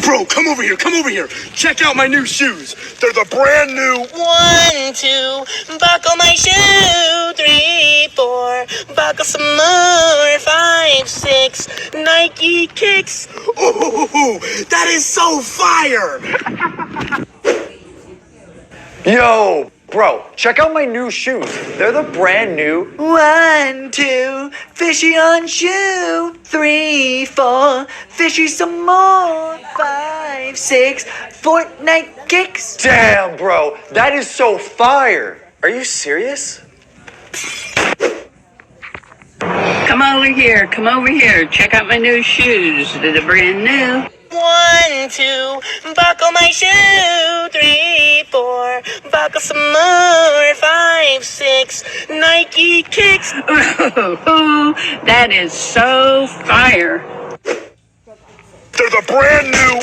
Bro, come over here, come over here. Check out my new shoes. They're the brand new. 1, 2, buckle my shoe. 3, 4, buckle some more. 5, 6, Nike kicks. Ooh, that is so fire. Yo, bro, check out my new shoes. They're the brand new. 1, 2, fishy on shoe. 3, 4, fishy some more. 5, 6, Fortnite kicks. Damn, bro, that is so fire. Are you serious? Come over here. Check out my new shoes. They're brand new. 1, 2, buckle my shoe. 3, 4, buckle some more. 5, 6, Nike kicks. Ooh, that is so fire. They're the brand new.